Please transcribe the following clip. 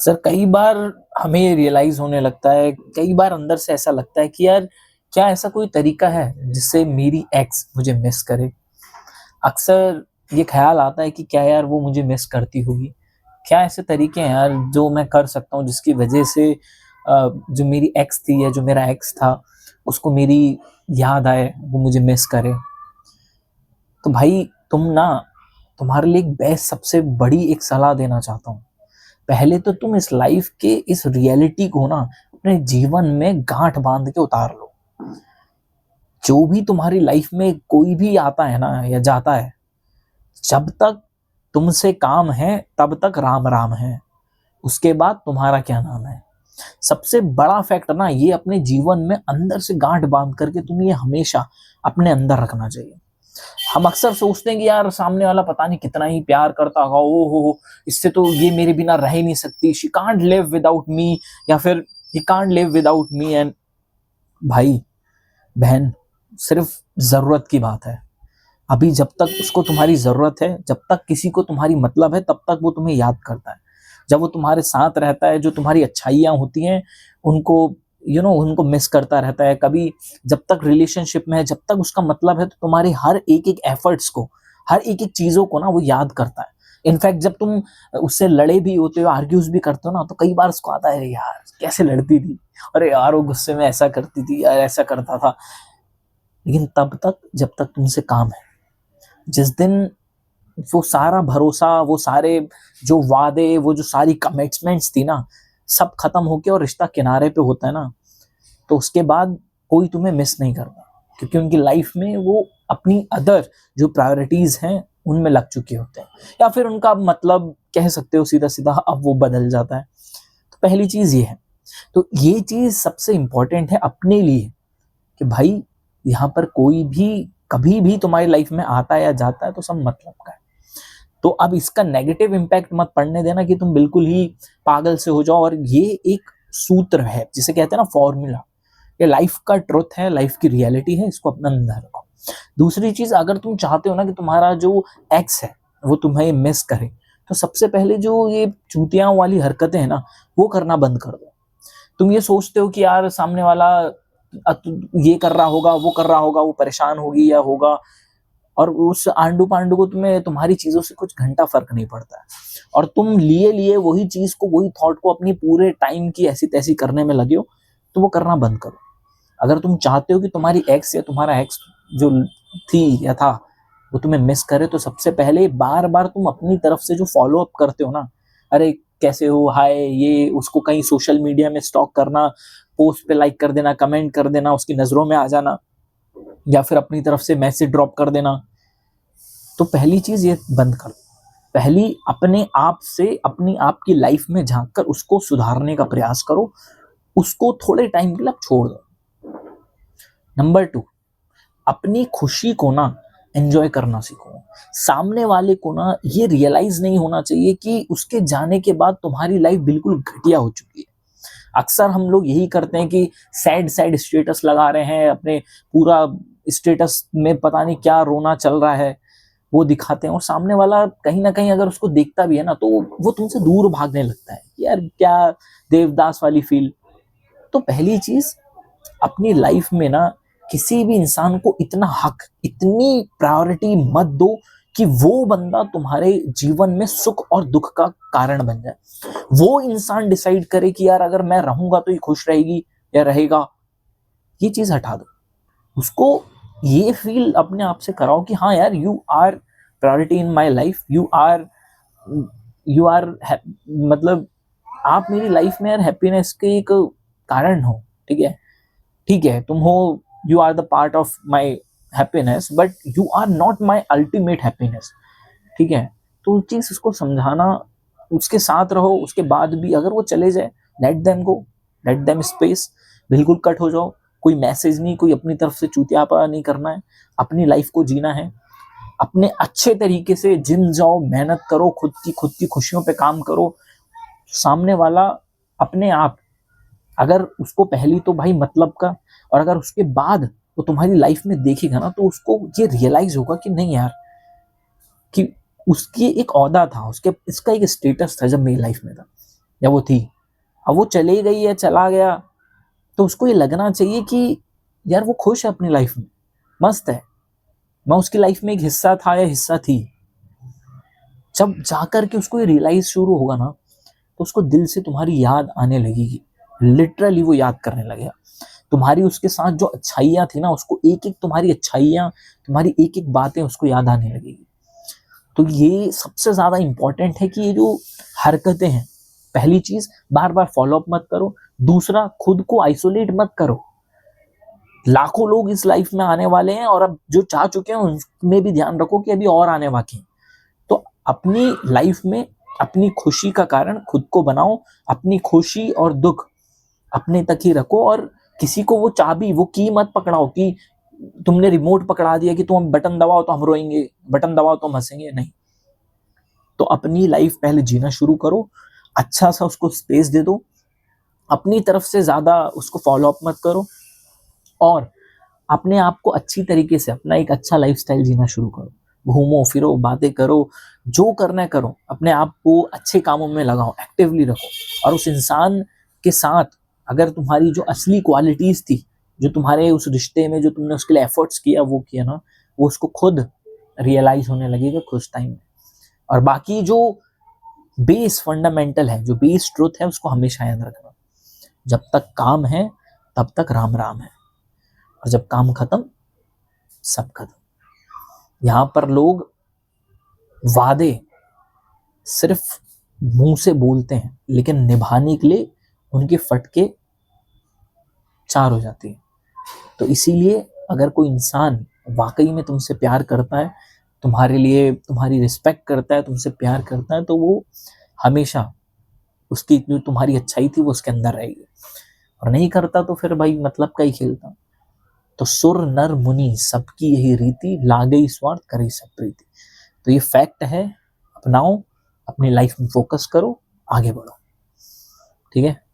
Sir कई बार हमें ये रियलाइज होने लगता है, कई बार अंदर से ऐसा लगता है कि यार क्या ऐसा कोई तरीका है जिससे मेरी एक्स मुझे मिस करे। अक्सर ये ख्याल आता है कि क्या यार वो मुझे मिस करती होगी। क्या ऐसे तरीके हैं यार जो मैं कर सकता हूँ जिसकी वजह से जो मेरी एक्स थी या जो मेरा एक्स था उसको मेरी याद आए, वो मुझे मिस करे। तो भाई तुम्हारे लिए एक बेस्ट सबसे बड़ी एक सलाह देना चाहता हूँ। पहले तो तुम इस लाइफ के इस रियलिटी को ना अपने जीवन में गांठ बांध के उतार लो। जो भी तुम्हारी लाइफ में कोई भी आता है ना या जाता है, जब तक तुमसे काम है तब तक राम राम है। उसके बाद तुम्हारा क्या नाम है। सबसे बड़ा फैक्ट ना ये अपने जीवन में अंदर से गांठ बांध करके तुम ये हमेशा अपने अंदर रखना चाहिए। हम अक्सर सोचते हैं कि यार सामने वाला पता नहीं कितना ही प्यार करता होगा, ओ हो इससे तो ये मेरे बिना रह ही नहीं सकती, she can't live without me, या फिर he can't live without me. And भाई बहन, सिर्फ जरूरत की बात है। अभी जब तक उसको तुम्हारी जरूरत है, जब तक किसी को तुम्हारी मतलब है, तब तक वो तुम्हें याद करता है। जब वो तुम्हारे साथ रहता है, जो तुम्हारी अच्छाइयां होती हैं उनको उनको मिस करता रहता है। कभी जब तक रिलेशनशिप में है, जब तक उसका मतलब है, तो तुम्हारी हर एक एक एफर्ट्स को, हर एक एक चीजों को ना वो याद करता है। इनफैक्ट जब तुम उससे लड़े भी होते हो, आर्ग्यूज भी करते हो ना, तो कई बार उसको आता है यार कैसे लड़ती थी, अरे यार वो गुस्से में ऐसा करती थी यार, ऐसा करता था। लेकिन तब तक जब तक तुमसे काम है। जिस दिन वो सारा भरोसा, वो सारे जो वादे, वो जो सारी कमिटमेंट्स थी ना, सब खत्म होके और रिश्ता किनारे पे होता है ना, तो उसके बाद कोई तुम्हें मिस नहीं करता, क्योंकि उनकी लाइफ में वो अपनी अदर जो प्रायोरिटीज हैं उनमें लग चुके होते हैं, या फिर उनका मतलब कह सकते हो सीधा सीधा अब वो बदल जाता है। तो पहली चीज ये है। तो ये चीज सबसे इंपॉर्टेंट है अपने लिए कि भाई यहाँ पर कोई भी कभी भी तुम्हारी लाइफ में आता है या जाता है तो सब मतलब का है। तो अब इसका नेगेटिव इम्पैक्ट मत पड़ने देना कि तुम बिल्कुल ही पागल से हो जाओ। और ये एक सूत्र है जिसे कहते हैं ना फॉर्मूला, ये लाइफ का ट्रुथ है, लाइफ की रियलिटी है, इसको अपने अंदर रखो। दूसरी चीज, अगर तुम चाहते हो ना कि तुम्हारा जो एक्स है वो तुम्हें मिस करे, तो सबसे पहले जो ये चूतियां वाली हरकतें हैं ना वो करना बंद कर दो। तुम ये सोचते हो कि यार सामने वाला ये कर रहा होगा, वो कर रहा होगा, वो परेशान होगी या होगा, और उस आंडू पांडू को तुम्हें तुम्हारी चीजों से कुछ घंटा फर्क नहीं पड़ता है, और तुम लिए लिए वही चीज को, वही थॉट को अपनी पूरे टाइम की ऐसी तैसी करने में लगे हो, तो वो करना बंद करो। अगर तुम चाहते हो कि तुम्हारी एक्स या तुम्हारा एक्स जो थी या था वो तुम्हें मिस करे, तो सबसे पहले बार बार तुम अपनी तरफ से जो फॉलो अप करते हो ना, अरे कैसे हो, हाय, ये उसको कहीं सोशल मीडिया में स्टॉक करना, पोस्ट पे लाइक कर देना, कमेंट कर देना, उसकी नजरों में आ जाना, या फिर अपनी तरफ से मैसेज ड्रॉप कर देना, तो पहली चीज ये बंद कर। पहली अपने आप से अपनी आपकी लाइफ में झांक कर उसको सुधारने का प्रयास करो, उसको थोड़े टाइम के लिए छोड़ दो। नंबर 2, अपनी खुशी को ना एंजॉय करना सीखो। सामने वाले को ना ये रियलाइज नहीं होना चाहिए कि उसके जाने के बाद तुम्हारी लाइफ बिल्कुल घटिया हो चुकी है। अक्सर हम लोग यही करते हैं कि सैड सैड स्टेटस लगा रहे हैं, अपने पूरा स्टेटस में पता नहीं क्या रोना चल रहा है वो दिखाते हैं, और सामने वाला कहीं ना कहीं अगर उसको देखता भी है ना, तो वो तुमसे दूर भागने लगता है, यार क्या देवदास वाली फील। तो पहली चीज, अपनी लाइफ में ना किसी भी इंसान को इतना हक, इतनी प्रायोरिटी मत दो कि वो बंदा तुम्हारे जीवन में सुख और दुख का कारण बन जाए। वो इंसान डिसाइड करे कि यार अगर मैं रहूंगा तो ये खुश रहेगी या रहेगा, ये चीज हटा दो। उसको ये फील अपने आप से कराओ कि हाँ यार, you are priority in my life, you are मतलब आप मेरी लाइफ में यार हैप्पीनेस के एक कारण हो। ठीक है, ठीक है, तुम हो, you are the part of my happiness, but you are not my ultimate happiness. ठीक है, तो चीज उसको समझाना, उसके साथ रहो, उसके बाद भी अगर वो चले जाए, let them go, let them space, बिल्कुल कट हो जाओ। कोई मैसेज नहीं, कोई अपनी तरफ से चूतियापा नहीं करना है, अपनी लाइफ को जीना है। अपने अच्छे तरीके से जिम जाओ, मेहनत करो, खुद की खुशियों पे काम करो। सामने वाला अपने आप, अगर उसको पहली तो भाई मतलब का, और अगर उसके बाद वो तुम्हारी लाइफ में देखेगा ना, तो उसको ये रियलाइज होगा कि नहीं यार, कि उसकी एक औहदा था, उसके इसका एक स्टेटस था जब मेरी लाइफ में था। या वो थी, अब वो चली गई या चला गया, तो उसको ये लगना चाहिए कि यार वो खुश है अपनी लाइफ में, मस्त है, मैं उसकी लाइफ में एक हिस्सा था या हिस्सा थी। जब जाकर के उसको ये रियलाइज शुरू होगा ना, तो उसको दिल से तुम्हारी याद आने लगेगी, लिटरली वो याद करने लगेगा तुम्हारी उसके साथ जो अच्छाइयाँ थी ना, उसको एक एक तुम्हारी अच्छाइयाँ, तुम्हारी एक एक बातें उसको याद आने लगेगी। तो ये सबसे ज्यादा इंपॉर्टेंट है कि ये जो हरकतें हैं, पहली चीज बार बार फॉलो अप मत करो, दूसरा खुद को आइसोलेट मत करो। लाखों लोग इस लाइफ में आने वाले हैं और अब जो चाह चुके हैं उनमें भी ध्यान रखो कि अभी और आने बाकी हैं। तो अपनी लाइफ में अपनी खुशी का कारण खुद को बनाओ, अपनी खुशी और दुख अपने तक ही रखो, और किसी को वो चाबी, वो की मत पकड़ाओ कि तुमने रिमोट पकड़ा दिया कि तुम बटन दबाओ तो हम रोएंगे, बटन दबाओ तो हम हंसेंगे, नहीं। तो अपनी लाइफ पहले जीना शुरू करो, अच्छा सा उसको स्पेस दे दो, अपनी तरफ से ज्यादा उसको फॉलो अप मत करो, और अपने आप को अच्छी तरीके से अपना एक अच्छा लाइफस्टाइल जीना शुरू करो। घूमो फिरो, बातें करो, जो करना है करो, अपने आप को अच्छे कामों में लगाओ, एक्टिवली रखो, और उस इंसान के साथ अगर तुम्हारी जो असली क्वालिटीज थी, जो तुम्हारे उस रिश्ते में जो तुमने उसके लिए एफर्ट्स किया वो किया ना, वो उसको खुद रियलाइज होने लगेगा कुछ टाइम में। और बाकी जो बेस फंडामेंटल है, जो बेस ट्रुथ है, उसको हमेशा याद रखना, जब तक काम है तब तक राम राम है, और जब काम खत्म सब खत्म। यहां पर लोग वादे सिर्फ मुंह से बोलते हैं, लेकिन निभाने के लिए उनके फटके चार हो जाती है। तो इसीलिए अगर कोई इंसान वाकई में तुमसे प्यार करता है, तुम्हारे लिए तुम्हारी रिस्पेक्ट करता है, तुमसे प्यार करता है, तो वो हमेशा उसकी जो तुम्हारी अच्छाई थी वो उसके अंदर रहेगी, और नहीं करता तो फिर भाई मतलब का ही खेलता। तो सुर नर मुनि सबकी यही रीति, लागई स्वार्थ करी सब प्रीति। तो ये फैक्ट है, अपनाओ, अपनी लाइफ में फोकस करो, आगे बढ़ो, ठीक है।